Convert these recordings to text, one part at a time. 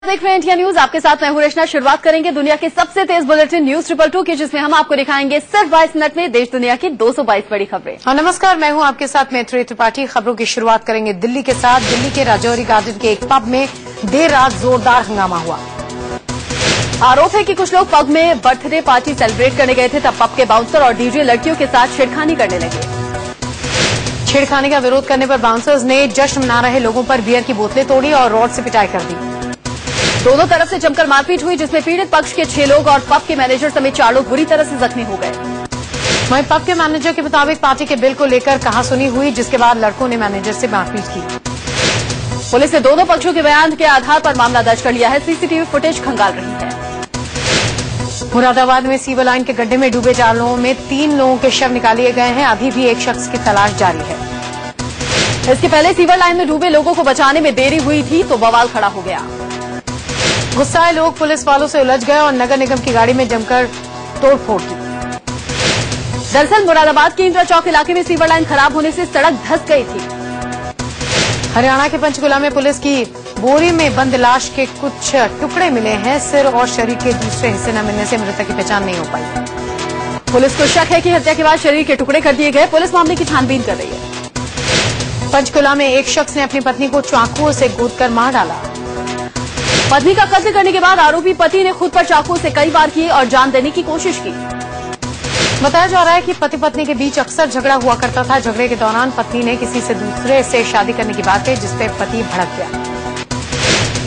देख रहे हैं इंडिया न्यूज, आपके साथ मैं हूं रचना। शुरुआत करेंगे दुनिया के सबसे तेज बुलेटिन न्यूज 222 की, जिसमें हम आपको दिखाएंगे सिर्फ 22 मिनट में देश दुनिया की 222 बड़ी खबरें। हाँ, नमस्कार, मैं हूं आपके साथ मैत्री त्रिपाठी। खबरों की शुरुआत करेंगे दिल्ली के साथ। दिल्ली के राजौरी गार्डन के एक पब में देर रात जोरदार हंगामा हुआ। आरोप है कि कुछ लोग पब में बर्थडे पार्टी सेलिब्रेट करने गए थे, तब पब के बाउंसर और डीजे लड़कियों के साथ छेड़खानी करने लगे। छेड़खानी का विरोध करने पर बाउंसर्स ने जश्न मना रहे लोगों पर बियर की बोतलें तोड़ी और रॉड से पिटाई कर दी। दोनों तरफ से जमकर मारपीट हुई, जिसमें पीड़ित पक्ष के 6 लोग और पब के मैनेजर समेत 4 लोग बुरी तरह से जख्मी हो गए। वहीं पब के मैनेजर के मुताबिक पार्टी के बिल को लेकर कहासुनी हुई, जिसके बाद लड़कों ने मैनेजर से मारपीट की। पुलिस ने दोनों पक्षों के बयान के आधार पर मामला दर्ज कर लिया है। सीसीटीवी फुटेज खंगाल रही है। मुरादाबाद में सीवर लाइन के गड्ढे में डूबे 4 लोगों में 3 लोगों के शव निकाले गए हैं। अभी भी एक शख्स की तलाश जारी है। इसके पहले सीवर लाइन में डूबे लोगों को बचाने में देरी हुई थी तो बवाल खड़ा हो गया। गुस्साए लोग पुलिस वालों से उलझ गए और नगर निगम की गाड़ी में जमकर तोड़फोड़ की। दरअसल मुरादाबाद के इंदिरा चौक इलाके में सीवर लाइन खराब होने से सड़क धंस गई थी। हरियाणा के पंचकुला में पुलिस की बोरी में बंद लाश के कुछ टुकड़े मिले हैं। सिर और शरीर के दूसरे हिस्से न मिलने से मृतक की पहचान नहीं हो पाई। पुलिस को शक है कि हत्या के बाद शरीर के टुकड़े कर दिए गए। पुलिस मामले की छानबीन कर रही है। पंचकुला में एक शख्स ने अपनी पत्नी को चाकुओं से गोदकर मार डाला। पत्नी का कत्ल करने के बाद आरोपी पति ने खुद पर चाकू से कई वार किए और जान देने की कोशिश की। बताया जा रहा है कि पति पत्नी के बीच अक्सर झगड़ा हुआ करता था। झगड़े के दौरान पत्नी ने किसी से दूसरे से शादी करने की बात कही, जिसपे पति भड़क गया।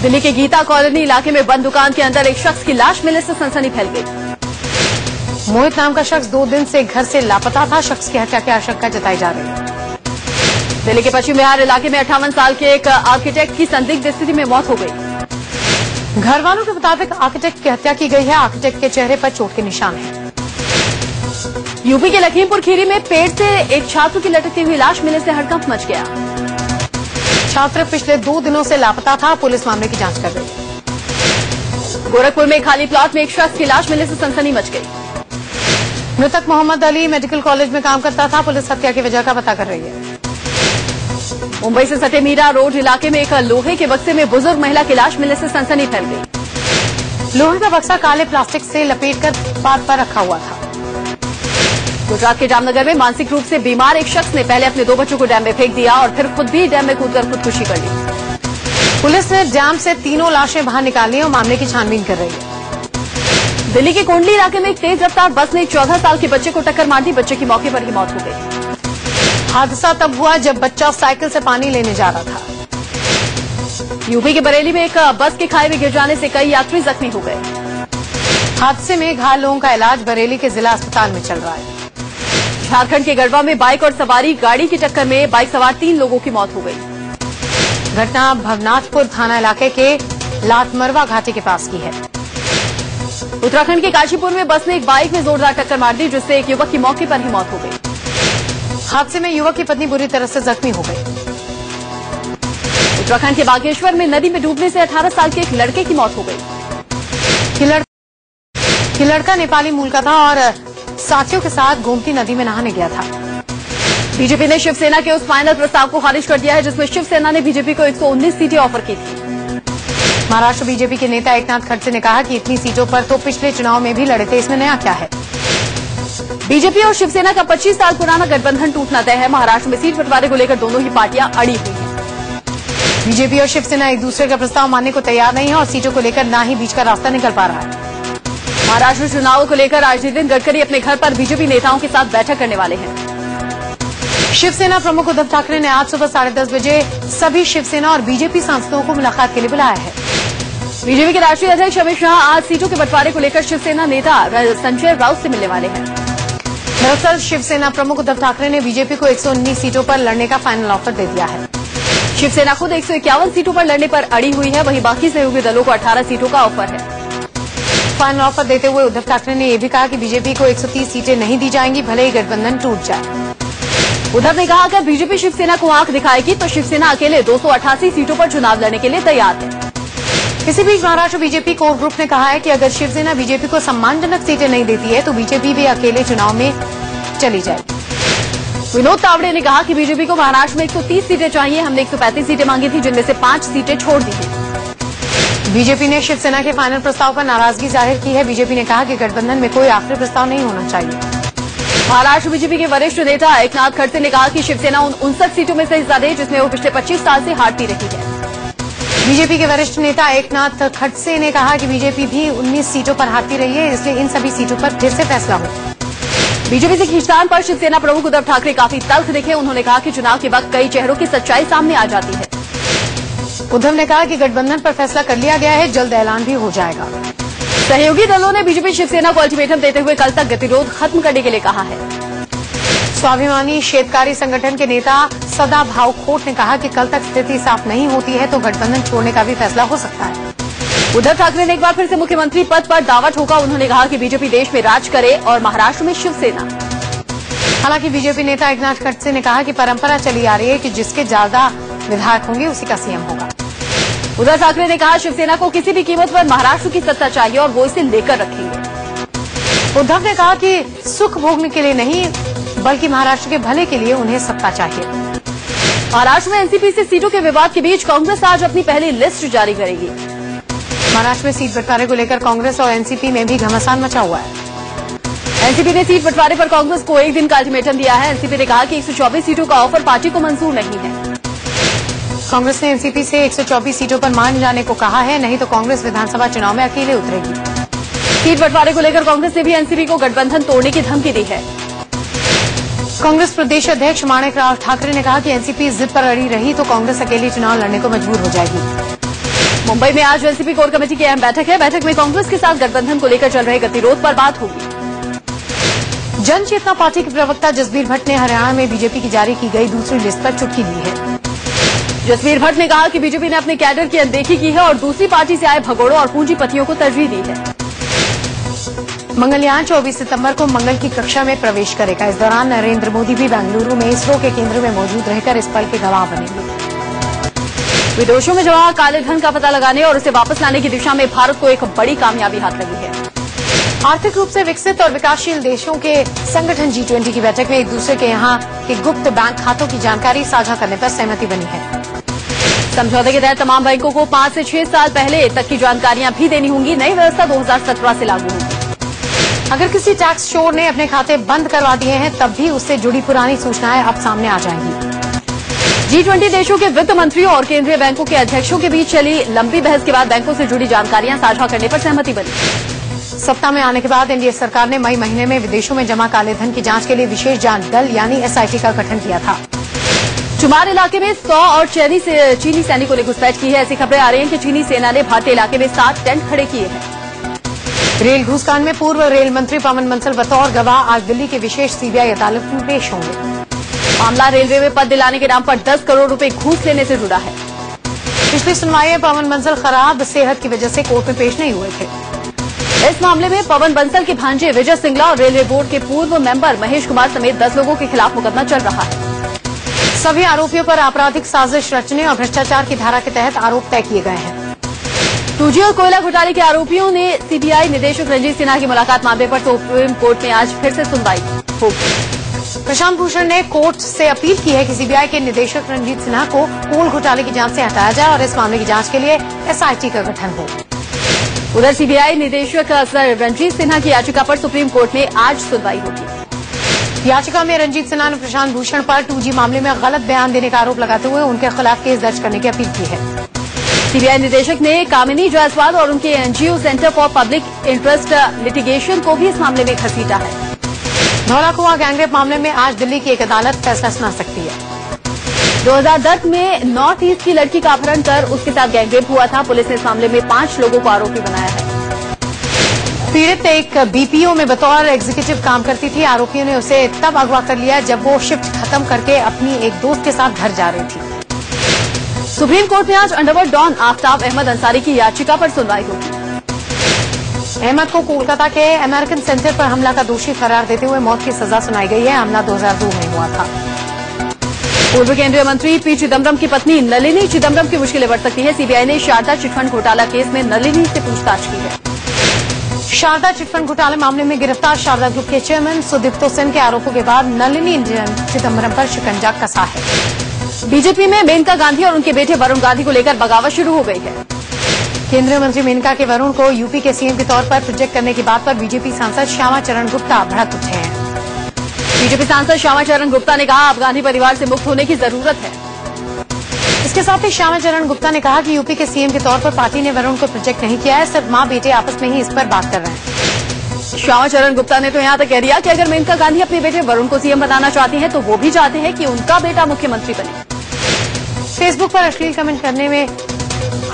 दिल्ली के गीता कॉलोनी इलाके में बंद दुकान के अंदर एक शख्स की लाश मिलने से सनसनी फैल गई। मोहित नाम का शख्स 2 दिन से घर से लापता था। शख्स की हत्या की आशंका जताई जा रही है। दिल्ली के पश्चिम बिहार इलाके में 58 साल के एक आर्किटेक्ट की संदिग्ध स्थिति में मौत हो गई। घर वालों के मुताबिक आर्किटेक्ट की हत्या की गई है। आर्किटेक्ट के चेहरे पर चोट के निशान हैं। यूपी के लखीमपुर खीरी में पेड़ से एक छात्र की लटकती हुई लाश मिलने से हड़कंप मच गया। छात्र पिछले 2 दिनों से लापता था। पुलिस मामले की जांच कर रही है। गोरखपुर में खाली प्लॉट में एक शख्स की लाश मिलने से सनसनी मच गई। मृतक मोहम्मद अली मेडिकल कॉलेज में काम करता था। पुलिस हत्या की वजह का पता कर रही है। मुंबई से सटे मीरा रोड इलाके में एक लोहे के बक्से में बुजुर्ग महिला की लाश मिलने से सनसनी फैल गई। लोहे का बक्सा काले प्लास्टिक से लपेटकर पात पर रखा हुआ था। गुजरात के जामनगर में मानसिक रूप से बीमार एक शख्स ने पहले अपने 2 बच्चों को डैम में फेंक दिया और फिर खुद भी डैम में कूदकर खुदकुशी कर ली। पुलिस ने डैम से 3 लाशें बाहर निकाली और मामले की छानबीन कर रही है। दिल्ली के कोंडली इलाके में एक तेज रफ्तार बस ने 14 साल के बच्चे को टक्कर मार दी। बच्चे की मौके पर ही मौत हो गई। हादसा तब हुआ जब बच्चा साइकिल से पानी लेने जा रहा था। यूपी के बरेली में एक बस के खाई में गिर जाने से कई यात्री जख्मी हो गए। हादसे में घायल लोगों का इलाज बरेली के जिला अस्पताल में चल रहा है। झारखंड के गढ़वा में बाइक और सवारी गाड़ी की टक्कर में बाइक सवार 3 लोगों की मौत हो गई। घटना भवनाथपुर थाना इलाके के लातमरवा घाटी के पास की है। उत्तराखंड के काशीपुर में बस ने एक बाइक में जोरदार टक्कर मार दी, जिससे एक युवक की मौके पर ही मौत हो गई। हादसे में युवक की पत्नी बुरी तरह से जख्मी हो गई। उत्तराखंड के बागेश्वर में नदी में डूबने से 18 साल के एक लड़के की मौत हो गई। लड़का नेपाली मूल का था और साथियों के साथ गोमती नदी में नहाने गया था। बीजेपी ने शिवसेना के उस फाइनल प्रस्ताव को खारिज कर दिया है, जिसमें शिवसेना ने बीजेपी को 119 सीटें ऑफर की थी। महाराष्ट्र बीजेपी के नेता एकनाथ खड़से ने कहा कि इतनी सीटों पर तो पिछले चुनाव में भी लड़े थे, इसमें नया क्या है। बीजेपी और शिवसेना का 25 साल पुराना गठबंधन टूटना तय है। महाराष्ट्र में सीट बंटवारे को लेकर दोनों ही पार्टियां अड़ी हुई हैं। बीजेपी और शिवसेना एक दूसरे का प्रस्ताव मानने को तैयार नहीं है और सीटों को लेकर ना ही बीच का रास्ता निकल पा रहा है। महाराष्ट्र चुनावों को लेकर आज नितिन गडकरी अपने घर पर बीजेपी नेताओं के साथ बैठक करने वाले हैं। शिवसेना प्रमुख उद्धव ठाकरे ने आज सुबह 10:30 बजे सभी शिवसेना और बीजेपी सांसदों को मुलाकात के लिए बुलाया है। बीजेपी के राष्ट्रीय अध्यक्ष अमित शाह आज सीटों के बंटवारे को लेकर शिवसेना नेता संजय राउत से मिलने वाले हैं। दरअसल शिवसेना प्रमुख उद्धव ठाकरे ने बीजेपी को 119 सीटों पर लड़ने का फाइनल ऑफर दे दिया है। शिवसेना खुद 151 सीटों पर लड़ने पर अड़ी हुई है, वहीं बाकी सहयोगी दलों को 18 सीटों का ऑफर है। फाइनल ऑफर देते हुए उद्धव ठाकरे ने यह भी कहा कि बीजेपी को 130 सीटें नहीं दी जाएंगी, भले ही गठबंधन टूट जाए। उद्धव ने कहा अगर बीजेपी शिवसेना को आंख दिखाएगी तो शिवसेना अकेले 288 सीटों पर चुनाव लड़ने के लिए तैयार है। इसी बीच महाराष्ट्र बीजेपी कोर ग्रुप ने कहा है कि अगर शिवसेना बीजेपी को सम्मानजनक सीटें नहीं देती है तो बीजेपी भी अकेले चुनाव में चली जाएगी। विनोद तावड़े ने कहा कि बीजेपी को महाराष्ट्र में 130 सीटें चाहिए। हमने 135 सीटें मांगी थी, जिनमें से 5 सीटें छोड़ दी हैं। बीजेपी ने शिवसेना के फाइनल प्रस्ताव पर नाराजगी जाहिर की है। बीजेपी ने कहा कि गठबंधन में कोई आखिरी प्रस्ताव नहीं होना चाहिए। महाराष्ट्र बीजेपी के वरिष्ठ नेता एकनाथ खड़से ने कहा कि शिवसेना उन 59 सीटों में से हिस्सा दे जिसमें वो पिछले 25 साल से हारती रही है। बीजेपी के वरिष्ठ नेता एकनाथ खड़से ने कहा कि बीजेपी भी 19 सीटों पर हारती रही है, इसलिए इन सभी सीटों पर फिर से फैसला हो। बीजेपी से खींचतान पर शिवसेना प्रमुख उद्धव ठाकरे काफी तल्ख दिखे। उन्होंने कहा कि चुनाव के वक्त कई चेहरों की सच्चाई सामने आ जाती है। उद्धव ने कहा कि गठबंधन पर फैसला कर लिया गया है, जल्द ऐलान भी हो जाएगा। सहयोगी दलों ने बीजेपी शिवसेना को अल्टीमेटम देते हुए कल तक गतिरोध खत्म करने के लिए कहा है। स्वाभिमानी शेतकारी संगठन के नेता सदाभाऊ खोट ने कहा कि कल तक स्थिति साफ नहीं होती है तो गठबंधन छोड़ने का भी फैसला हो सकता है। उद्धव ठाकरे ने एक बार फिर से मुख्यमंत्री पद पर दावा ठोका। उन्होंने कहा कि बीजेपी देश में राज करे और महाराष्ट्र में शिवसेना। हालांकि बीजेपी नेता एकनाथ खड़से ने कहा कि परंपरा चली आ रही है कि जिसके ज्यादा विधायक होंगे उसी का सीएम होगा। उद्धव ठाकरे ने कहा शिवसेना को किसी भी कीमत पर महाराष्ट्र की सत्ता चाहिए और वो इसे लेकर रखेंगे। उद्धव ने कहा कि सुख भोगने के लिए नहीं बल्कि महाराष्ट्र के भले के लिए उन्हें सत्ता चाहिए। महाराष्ट्र में एनसीपी से सीटों के विवाद के बीच कांग्रेस आज अपनी पहली लिस्ट जारी करेगी। महाराष्ट्र में सीट बंटवारे को लेकर कांग्रेस और एनसीपी में भी घमासान मचा हुआ है। एनसीपी ने सीट बंटवारे पर कांग्रेस को एक दिन का अल्टीमेटम दिया है। एनसीपी ने कहा कि 124 सीटों का ऑफर पार्टी को मंजूर नहीं है। कांग्रेस ने एनसीपी से 124 सीटों पर मान जाने को कहा है, नहीं तो कांग्रेस विधानसभा चुनाव में अकेले उतरेगी। सीट बंटवारे को लेकर कांग्रेस ने भी एनसीपी को गठबंधन तोड़ने की धमकी दी है। कांग्रेस प्रदेश अध्यक्ष माणिक राव ठाकरे ने कहा कि एनसीपी जिद पर अड़ी रही तो कांग्रेस अकेली चुनाव लड़ने को मजबूर हो जाएगी। मुंबई में आज एनसीपी कोर कमेटी की अहम बैठक है। बैठक में कांग्रेस के साथ गठबंधन को लेकर चल रहे गतिरोध पर बात होगी। जन चेतना पार्टी के प्रवक्ता जसबीर भट्ट ने हरियाणा में बीजेपी की जारी की गई दूसरी लिस्ट पर चुटकी ली है। जसबीर भट्ट ने कहा कि बीजेपी ने अपने कैडर की अनदेखी की है और दूसरी पार्टी से आए भगोड़ों और पूंजीपतियों को तरजीह दी है। मंगलयान 24 सितंबर को मंगल की कक्षा में प्रवेश करेगा। इस दौरान नरेंद्र मोदी भी बेंगलुरु में इसरो के केंद्र में मौजूद रहकर इस पल के गवाह बनेंगे। विदेशों में जमा काले धन का पता लगाने और उसे वापस लाने की दिशा में भारत को एक बड़ी कामयाबी हाथ लगी है। आर्थिक रूप से विकसित और विकासशील देशों के संगठन G20 की बैठक में एक दूसरे के यहाँ के गुप्त बैंक खातों की जानकारी साझा करने पर सहमति बनी है। समझौते के तहत तमाम बैंकों को 5 से 6 साल पहले तक की जानकारियां भी देनी होंगी। नई व्यवस्था 2017 से लागू होगी। अगर किसी टैक्स चोर ने अपने खाते बंद करवा दिए हैं तब भी उससे जुड़ी पुरानी सूचनाएं अब सामने आ जाएंगी। G20 देशों के वित्त मंत्रियों और केंद्रीय बैंकों के अध्यक्षों के बीच चली लंबी बहस के बाद बैंकों से जुड़ी जानकारियां साझा करने पर सहमति बनी। सत्ता में आने के बाद एनडीए सरकार ने मई महीने में विदेशों में जमा काले धन की जांच के लिए विशेष जांच दल यानी SIT का गठन किया था। चुमार इलाके में 100 और चीनी सैनिकों ने घुसपैठ की है। ऐसी खबरें आ रही हैं कि चीनी सेना ने भारतीय इलाके में 7 टेंट खड़े किए हैं। रेल घूसकांड में पूर्व रेल मंत्री पवन बंसल बतौर गवाह आज दिल्ली की विशेष सीबीआई अदालत में पेश होंगे। मामला रेलवे में पद दिलाने के नाम पर 10 करोड़ रुपए घूस लेने से जुड़ा है। पिछली सुनवाई में पवन बंसल खराब सेहत की वजह से कोर्ट में पेश नहीं हुए थे। इस मामले में पवन बंसल के भांजे विजय सिंगला और रेलवे बोर्ड के पूर्व मेंबर महेश कुमार समेत 10 लोगों के खिलाफ मुकदमा चल रहा है। सभी आरोपियों पर आपराधिक साजिश रचने और भ्रष्टाचार की धारा के तहत आरोप तय किए गए हैं। 2G और कोयला घोटाले के आरोपियों ने सीबीआई निदेशक रंजीत सिन्हा की मुलाकात मामले पर सुप्रीम कोर्ट में आज फिर से सुनवाई होगी। प्रशांत भूषण ने कोर्ट से अपील की है कि सीबीआई के निदेशक रंजीत सिन्हा को कोल घोटाले की जांच से हटाया जाए और इस मामले की जांच के लिए SIT का गठन हो। उधर सीबीआई निदेशक रंजीत सिन्हा की याचिका पर सुप्रीम कोर्ट में आज सुनवाई होगी। याचिका में रंजीत सिन्हा ने प्रशांत भूषण पर 2G मामले में गलत बयान देने का आरोप लगाते हुए उनके खिलाफ केस दर्ज करने की अपील की है। सीबीआई निदेशक ने कामिनी जायसवाल और उनके NGO centre for public interest litigation को भी इस मामले में घसीटा है। धौला कुआं गैंगरेप मामले में आज दिल्ली की एक अदालत फैसला सुना सकती है। 2010 में नॉर्थ ईस्ट की लड़की का अपहरण कर उसके साथ गैंगरेप हुआ था। पुलिस ने इस मामले में 5 लोगों को आरोपी बनाया है। पीड़ित एक बीपीओ में बतौर एग्जीक्यूटिव काम करती थी। आरोपियों ने उसे तब अगवा कर लिया जब वो शिफ्ट खत्म करके अपनी एक दोस्त के साथ घर जा रही थी। सुप्रीम कोर्ट में आज अंडरवर्ल्ड डॉन आफ्ताब अहमद अंसारी की याचिका पर सुनवाई होगी। अहमद को कोलकाता के अमेरिकन सेंटर पर हमला का दोषी करार देते हुए मौत की सजा सुनाई गई है। हमला 2002 में हुआ था। पूर्व केंद्रीय मंत्री पी चिदम्बरम की पत्नी नलिनी चिदम्बरम की मुश्किलें बढ़ सकती है। सीबीआई ने शारदा चिटफंड घोटाला केस में नलिनी से पूछताछ की है। शारदा चिटफंड घोटाले मामले में गिरफ्तार शारदा ग्रुप के चेयरमैन सुदीप्तो सेन के आरोपों के बाद नलिनी चिदम्बरम पर शिकंजा कसा है। बीजेपी में मेनका गांधी और उनके बेटे वरुण गांधी को लेकर बगावत शुरू हो गई है। केंद्रीय मंत्री मेनका के वरुण को यूपी के सीएम के तौर पर प्रोजेक्ट करने की बात पर बीजेपी सांसद श्यामा चरण गुप्ता भड़क उठे हैं। बीजेपी सांसद श्यामा चरण गुप्ता ने कहा, अब गांधी परिवार से मुक्त होने की जरूरत है। इसके साथ ही श्यामा चरण गुप्ता ने कहा कि यूपी के सीएम के तौर पर पार्टी ने वरुण को प्रोजेक्ट नहीं किया है, सिर्फ मां बेटे आपस में ही इस पर बात कर रहे हैं। श्यामा चरण गुप्ता ने तो यहां तक कह दिया कि अगर मेनका गांधी अपने बेटे वरुण को सीएम बनाना चाहती हैं तो वो भी चाहते हैं कि उनका बेटा मुख्यमंत्री बने। फेसबुक पर अश्लील कमेंट करने में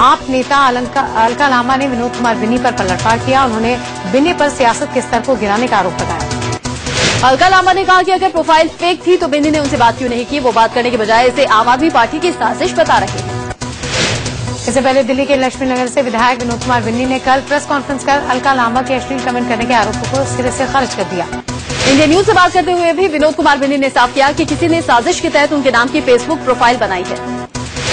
आप नेता अलका लांबा ने विनोद कुमार बिन्नी पर पलटवार किया। उन्होंने बिन्नी पर सियासत के स्तर को गिराने का आरोप लगाया। अलका लांबा ने कहा कि अगर प्रोफाइल फेक थी तो बिन्नी ने उनसे बात क्यों नहीं की। वो बात करने के बजाय इसे आम आदमी पार्टी की साजिश बता रहे हैं। इससे पहले दिल्ली के लक्ष्मी नगर से विधायक विनोद कुमार बिन्नी ने कल प्रेस कॉन्फ्रेंस कर अलका लांबा के अश्लील कमेंट करने के आरोपों को सिरे से खारिज कर दिया। इंडिया न्यूज से बात करते हुए भी विनोद कुमार बिन्नी ने साफ किया कि किसी ने साजिश के तहत उनके नाम की फेसबुक प्रोफाइल बनाई है।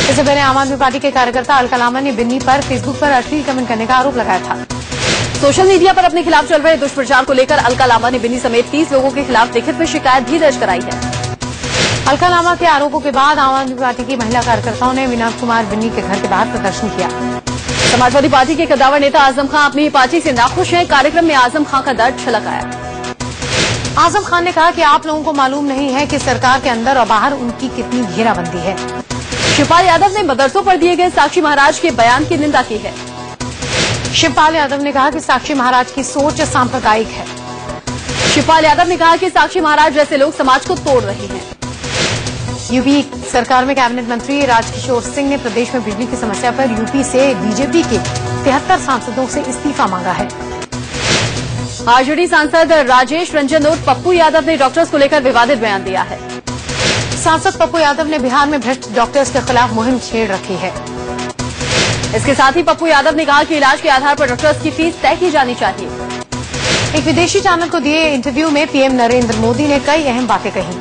इससे पहले आम आदमी पार्टी के कार्यकर्ता अलका लांबा ने बिन्नी पर फेसबुक पर अश्लील कमेंट करने का आरोप लगाया था। सोशल मीडिया पर अपने खिलाफ चल रहे दुष्प्रचार को लेकर अलका लांबा ने बिन्नी समेत 30 लोगों के खिलाफ लिखित में शिकायत भी दर्ज कराई है। अलका लांबा के आरोपों के बाद आम आदमी पार्टी की महिला कार्यकर्ताओं ने विनोद कुमार बिन्नी के घर के बाहर प्रदर्शन किया। समाजवादी पार्टी के कद्दावर नेता आजम खान अपनी पार्टी से नाखुश हैं। कार्यक्रम में आजम खान का दर्द छलक आया। आजम खान ने कहा कि आप लोगों को मालूम नहीं है कि सरकार के अंदर और बाहर उनकी कितनी घेराबंदी है। शिवपाल यादव ने मदरसों पर दिए गए साक्षी महाराज के बयान की निंदा की है। शिवपाल यादव ने कहा कि साक्षी महाराज की सोच सांप्रदायिक है। शिवपाल यादव ने कहा कि साक्षी महाराज जैसे लोग समाज को तोड़ रहे हैं। यूपी सरकार में कैबिनेट मंत्री राजकिशोर सिंह ने प्रदेश में बिजली की समस्या पर यूपी से बीजेपी के 73 सांसदों से इस्तीफा मांगा है। आरजेडी सांसद राजेश रंजन उर्फ पप्पू यादव ने डॉक्टर्स को लेकर विवादित बयान दिया है। सांसद पप्पू यादव ने बिहार में भ्रष्ट डॉक्टर्स के खिलाफ मुहिम छेड़ रखी है। इसके साथ ही पप्पू यादव ने कहा कि इलाज के आधार पर डॉक्टर्स की फीस तय की जानी चाहिए। एक विदेशी चैनल को दिए इंटरव्यू में पीएम नरेंद्र मोदी ने कई अहम बातें कही।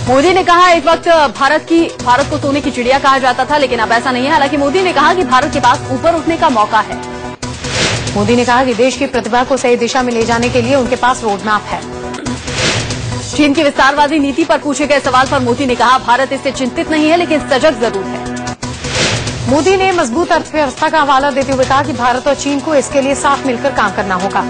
मोदी ने कहा, एक वक्त भारत को सोने की चिड़िया कहा जाता था, लेकिन अब ऐसा नहीं है। हालांकि मोदी ने कहा कि भारत के पास ऊपर उठने का मौका है। मोदी ने कहा कि देश की प्रतिभा को सही दिशा में ले जाने के लिए उनके पास रोड मैप है। चीन की विस्तारवादी नीति पर पूछे गए सवाल पर मोदी ने कहा, भारत इससे चिंतित नहीं है, लेकिन सजग जरूर है। मोदी ने मजबूत अर्थव्यवस्था का हवाला देते हुए कहा कि भारत और चीन को इसके लिए साथ मिलकर काम करना होगा।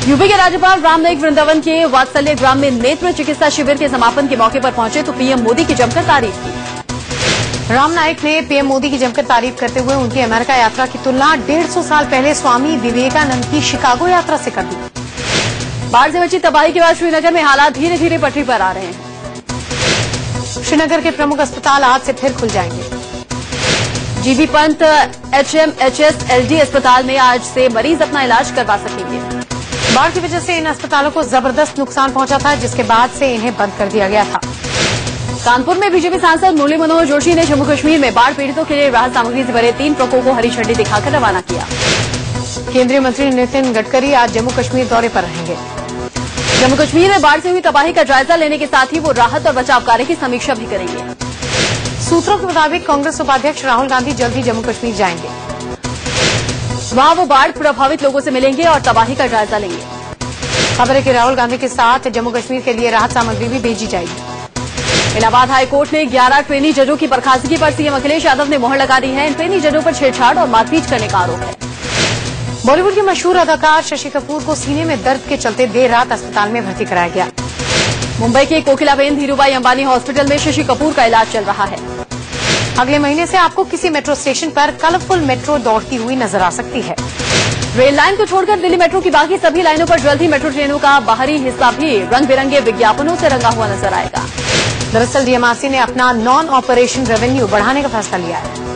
यूपी के राज्यपाल राम नाईक वृंदावन के वात्सल्य ग्राम में नेत्र चिकित्सा शिविर के समापन के मौके पर पहुंचे तो पीएम मोदी की जमकर तारीफ की। राम नाईक ने पीएम मोदी की जमकर तारीफ करते हुए उनकी अमेरिका यात्रा की तुलना 150 साल पहले स्वामी विवेकानंद की शिकागो यात्रा से कर दी। बाढ़ से मची तबाही के बाद श्रीनगर में हालात धीरे धीरे पटरी पर आ रहे हैं। श्रीनगर के प्रमुख अस्पताल आज से फिर खुल जाएंगे। जीबी पंत HMHS LD अस्पताल में आज से मरीज अपना इलाज करवा सकेंगे। बाढ़ की वजह से इन अस्पतालों को जबरदस्त नुकसान पहुंचा था, जिसके बाद से इन्हें बंद कर दिया गया था। कानपुर में बीजेपी सांसद मुरली मनोहर जोशी ने जम्मू कश्मीर में बाढ़ पीड़ितों के लिए राहत सामग्री से भरे 3 ट्रकों को हरी झंडी दिखाकर रवाना किया। केंद्रीय मंत्री नितिन गडकरी आज जम्मू कश्मीर दौरे पर रहेंगे। जम्मू कश्मीर में बाढ़ से हुई तबाही का जायजा लेने के साथ ही वो राहत और बचाव कार्य की समीक्षा भी करेंगे। सूत्रों के मुताबिक कांग्रेस उपाध्यक्ष राहुल गांधी जल्द ही जम्मू कश्मीर जाएंगे। वहां वो बाढ़ प्रभावित लोगों से मिलेंगे और तबाही का जायजा लेंगे। खबर है कि राहुल गांधी के साथ जम्मू कश्मीर के लिए राहत सामग्री भी भेजी जाएगी। इलाहाबाद हाईकोर्ट ने 11 ट्रेनी जजों की बर्खास्तगी पर सीएम अखिलेश यादव ने मोहर लगा दी है। इन ट्रेनी जजों पर छेड़छाड़ और मारपीट करने का आरोप है। बॉलीवुड के मशहूर अदाकार शशि कपूर को सीने में दर्द के चलते देर रात अस्पताल में भर्ती कराया गया। मुंबई के कोकिलाबेन धीरूभाई अंबानी हॉस्पिटल में शशि कपूर का इलाज चल रहा है। अगले महीने से आपको किसी मेट्रो स्टेशन पर कलरफुल मेट्रो दौड़ती हुई नजर आ सकती है। रेल लाइन को छोड़कर दिल्ली मेट्रो की बाकी सभी लाइनों पर जल्द ही मेट्रो ट्रेनों का बाहरी हिस्सा भी रंग बिरंगे विज्ञापनों से रंगा हुआ नजर आएगा। दरअसल डीएमआरसी ने अपना नॉन ऑपरेशन रेवेन्यू बढ़ाने का फैसला लिया है।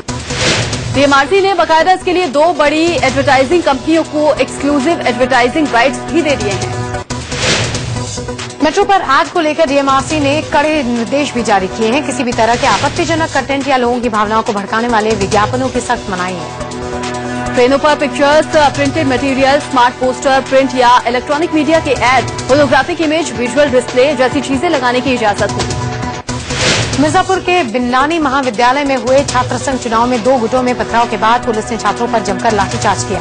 डीएमआरसी ने बाकायदा इसके लिए 2 बड़ी एडवर्टाइजिंग कंपनियों को एक्सक्लूसिव एडवर्टाइजिंग राइट्स भी दे दिए हैं। मेट्रो पर ऐड को लेकर डीएमआरसी ने कड़े निर्देश भी जारी किए हैं। किसी भी तरह के आपत्तिजनक कंटेंट या लोगों की भावनाओं को भड़काने वाले विज्ञापनों की सख्त मनाही है। ट्रेनों पर pictures, printed material, smart poster, print या इलेक्ट्रॉनिक मीडिया के ad, holographic image, visual display जैसी चीजें लगाने की इजाजत होगी। मिर्जापुर के बिनलानी महाविद्यालय में हुए छात्र संघ चुनाव में 2 गुटों में पथराव के बाद पुलिस ने छात्रों पर जमकर लाठीचार्ज किया।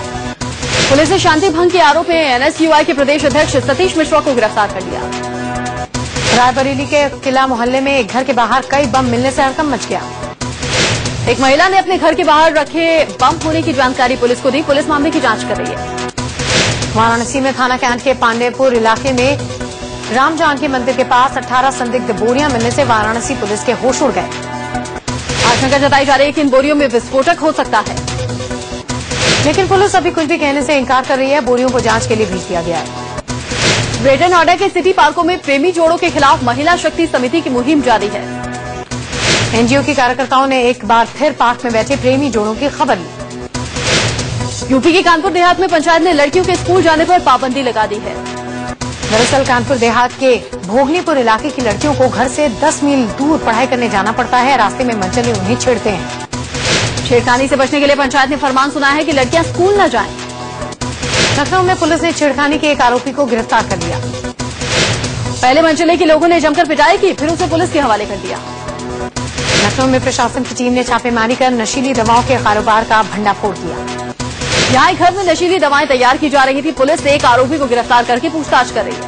पुलिस ने शांति भंग के आरोप में एनएसयूआई के प्रदेश अध्यक्ष सतीश मिश्रा को गिरफ्तार कर लिया। रायबरेली के किला मोहल्ले में एक घर के बाहर कई बम मिलने से हड़कंप मच गया। एक महिला ने अपने घर के बाहर रखे बम होने की जानकारी पुलिस को दी। पुलिस मामले की जांच कर रही है। वाराणसी में थाना कैंट के पांडेपुर इलाके में राम जानकी मंदिर के पास 18 संदिग्ध बोरियां मिलने से वाराणसी पुलिस के होश उड़ गए। आशंका जताई जा रही है कि इन बोरियों में विस्फोटक हो सकता है, लेकिन पुलिस अभी कुछ भी कहने से इनकार कर रही है। बोरियों को जांच के लिए भेज दिया गया है। ग्रेटर नोएडा के सिटी पार्कों में प्रेमी जोड़ों के खिलाफ महिला शक्ति समिति की मुहिम जारी है। एनजीओ की कार्यकर्ताओं ने एक बार फिर पार्क में बैठे प्रेमी जोड़ों की खबर ली। यूपी के कानपुर देहात में पंचायत ने लड़कियों के स्कूल जाने पर पाबंदी लगा दी है। दरअसल कानपुर देहात के भोगनीपुर इलाके की लड़कियों को घर से 10 मील दूर पढ़ाई करने जाना पड़ता है। रास्ते में मंचले उन्हें छेड़ते हैं। छेड़खानी से बचने के लिए पंचायत ने फरमान सुनाया है कि लड़कियां स्कूल न जाएं। लखनऊ में पुलिस ने छेड़खानी के एक आरोपी को गिरफ्तार कर लिया। पहले मंचले के लोगों ने जमकर पिटाई की, फिर उसे पुलिस के हवाले कर दिया। लखनऊ में प्रशासन की टीम ने छापेमारी कर नशीली दवाओं के कारोबार का भंडाफोड़ किया। यहाँ एक घर में नशीली दवाएं तैयार की जा रही थी। पुलिस एक आरोपी को गिरफ्तार करके पूछताछ कर रही है।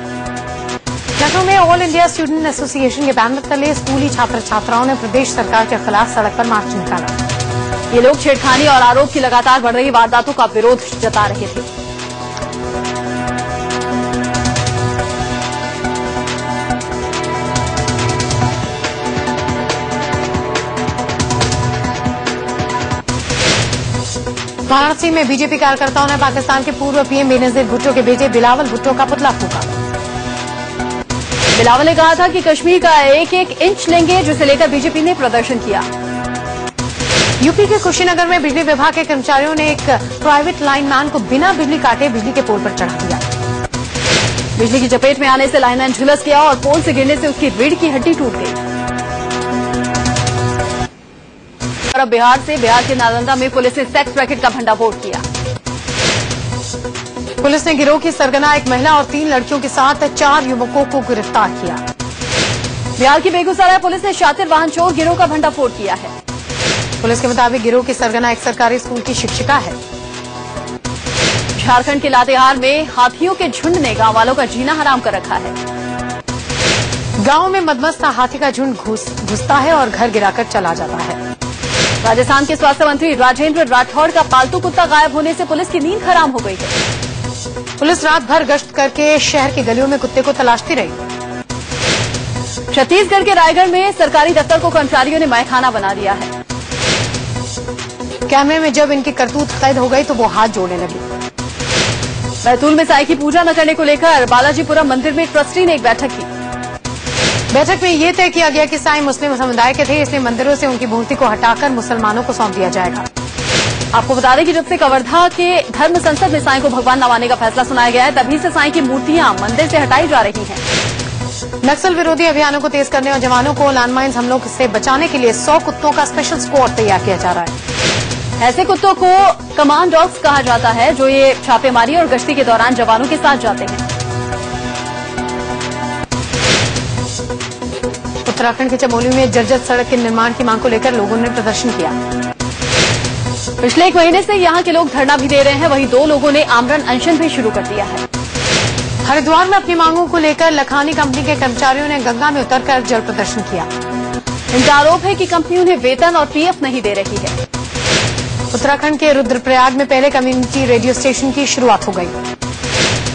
लखनऊ में ऑल इंडिया स्टूडेंट एसोसिएशन के बैनर तले स्कूली छात्र छात्राओं ने प्रदेश सरकार के खिलाफ सड़क पर मार्च निकाला। ये लोग छेड़खानी और आरोप की लगातार बढ़ रही वारदातों का विरोध जता रहे थे। वाराणसी में बीजेपी कार्यकर्ताओं ने पाकिस्तान के पूर्व पीएम बेनजीर भुट्टो के बेटे बिलावल भुट्टो का पुतला फूंका। बिलावल ने कहा था कि कश्मीर का एक एक इंच लेंगे, जिसे लेकर बीजेपी ने प्रदर्शन किया। यूपी के कुशीनगर में बिजली विभाग के कर्मचारियों ने एक प्राइवेट लाइनमैन को बिना बिजली काटे बिजली के पोल पर चढ़ा दिया। बिजली की चपेट में आने से लाइनमैन झुलस गया और पोल से गिरने से उसकी रीढ़ की हड्डी टूट गई। और अब बिहार के नालंदा में पुलिस ने सेक्स रैकेट का भंडाफोड़ किया। पुलिस ने गिरोह की सरगना एक महिला और 3 लड़कियों के साथ 4 युवकों को गिरफ्तार किया। बिहार की बेगूसराय पुलिस ने शातिर वाहन चोर गिरोह का भंडाफोड़ किया है। पुलिस के मुताबिक गिरोह की सरगना एक सरकारी स्कूल की शिक्षिका है। झारखंड के लातेहार में हाथियों के झुंड ने गांव वालों का जीना हराम कर रखा है। गांव में मदमस्त हाथी का झुंड घुसता है और घर गिराकर चला जाता है। राजस्थान के स्वास्थ्य मंत्री राजेंद्र राठौड़ का पालतू कुत्ता गायब होने से पुलिस की नींद हराम हो गई है। पुलिस रात भर गश्त करके शहर की गलियों में कुत्ते को तलाशती रही। छत्तीसगढ़ के रायगढ़ में सरकारी दफ्तर को कर्मचारियों ने मैखाना बना दिया है। कैमरे में जब इनकी करतूत कैद हो गई तो वो हाथ जोड़ने लगे। बैतूल में साईं की पूजा न करने को लेकर बालाजीपुरम मंदिर में ट्रस्टी ने एक बैठक की। बैठक में ये तय किया गया कि साईं मुस्लिम समुदाय के थे, इसलिए मंदिरों से उनकी मूर्ति को हटाकर मुसलमानों को सौंप दिया जाएगा। आपको बता दें कि जब से कवर्धा के धर्म संसद में साईं को भगवान न मानने का फैसला सुनाया गया है, तभी से साईं की मूर्तियां मंदिर से हटाई जा रही हैं। नक्सल विरोधी अभियानों को तेज करने और जवानों को लैंडमाइंस हमलों से बचाने के लिए 100 कुत्तों का स्पेशल स्क्वाड तैयार किया जा रहा है। ऐसे कुत्तों को कमांड डॉग्स कहा जाता है, जो ये छापेमारी और गश्ती के दौरान जवानों के साथ जाते हैं। उत्तराखंड के चमोली में जर्जर सड़क के निर्माण की मांग को लेकर लोगों ने प्रदर्शन किया। पिछले 1 महीने से यहाँ के लोग धरना भी दे रहे हैं। वहीं 2 लोगों ने आमरण अनशन भी शुरू कर दिया है। हरिद्वार में अपनी मांगों को लेकर लखानी कंपनी के कर्मचारियों ने गंगा में उतरकर जल प्रदर्शन किया। इनका आरोप है कि कंपनी उन्हें वेतन और पीएफ नहीं दे रही है। उत्तराखंड के रुद्रप्रयाग में पहले कम्युनिटी रेडियो स्टेशन की शुरुआत हो गई।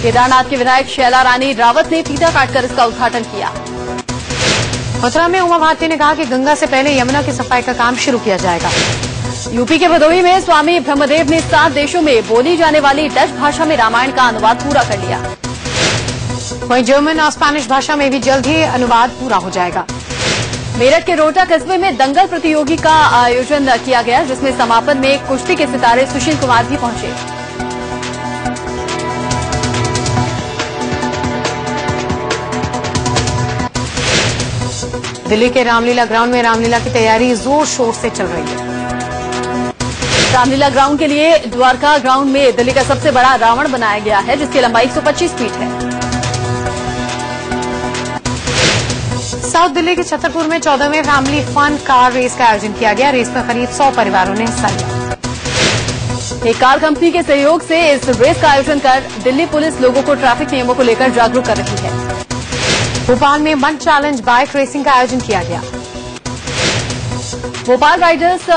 केदारनाथ के विधायक शैला रानी रावत ने फीता काटकर इसका उद्घाटन किया। मथुरा में उमा भारती ने कहा कि गंगा से पहले यमुना की सफाई का काम शुरू किया जाएगा। यूपी के भदोही में स्वामी ब्रह्मदेव ने 7 देशों में बोली जाने वाली डच भाषा में रामायण का अनुवाद पूरा कर लिया। वहीं जर्मन और स्पेनिश भाषा में भी जल्द ही अनुवाद पूरा हो जाएगा। मेरठ के रोहटा कस्बे में दंगल प्रतियोगिता का आयोजन किया गया, जिसमें समापन में कुश्ती के सितारे सुशील कुमार भी पहुंचे। दिल्ली के रामलीला ग्राउंड में रामलीला की तैयारी जोर शोर से चल रही है। रामलीला ग्राउंड के लिए द्वारका ग्राउंड में दिल्ली का सबसे बड़ा रावण बनाया गया है, जिसकी लंबाई 125 फीट है। साउथ दिल्ली के छतरपुर में 14वें फैमिली फन कार रेस का आयोजन किया गया। रेस में करीब 100 परिवारों ने हिस्सा लिया। एक कार कंपनी के सहयोग से इस रेस का आयोजन कर दिल्ली पुलिस लोगों को ट्रैफिक नियमों को लेकर जागरूक कर रही है। भोपाल में मन चैलेंज बाइक रेसिंग का आयोजन किया गया। भोपाल राइडर्स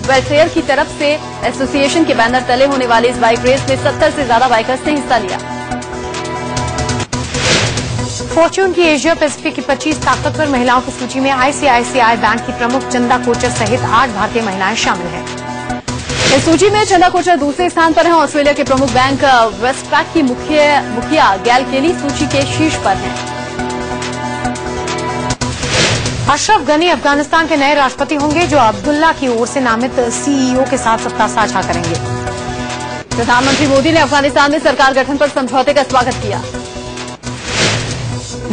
वेलफेयर की तरफ से एसोसिएशन के बैनर तले होने वाली इस बाइक रेस में 70 से ज्यादा बाइकर्स ने हिस्सा लिया। फॉर्च्यून की एशिया पैसिफिक की 25 ताकतवर महिलाओं की सूची में आईसीआईसीआई बैंक की प्रमुख चंदा कोचर सहित 8 भारतीय महिलाएं शामिल हैं। इस सूची में चंदा कोचर दूसरे स्थान पर हैं। ऑस्ट्रेलिया के प्रमुख बैंक वेस्टपैक की मुखिया गैल केली सूची के शीर्ष पर हैं। अशरफ गनी अफगानिस्तान के नए राष्ट्रपति होंगे, जो अब्दुल्ला की ओर से नामित सीईओ के साथ सत्ता साझा करेंगे। प्रधानमंत्री मोदी ने अफगानिस्तान में सरकार गठन पर समझौते का स्वागत किया।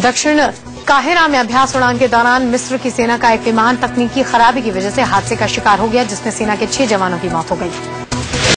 दक्षिण काहिरा में अभ्यास उड़ान के दौरान मिस्र की सेना का एक विमान तकनीकी खराबी की वजह से हादसे का शिकार हो गया, जिसमें सेना के 6 जवानों की मौत हो गई।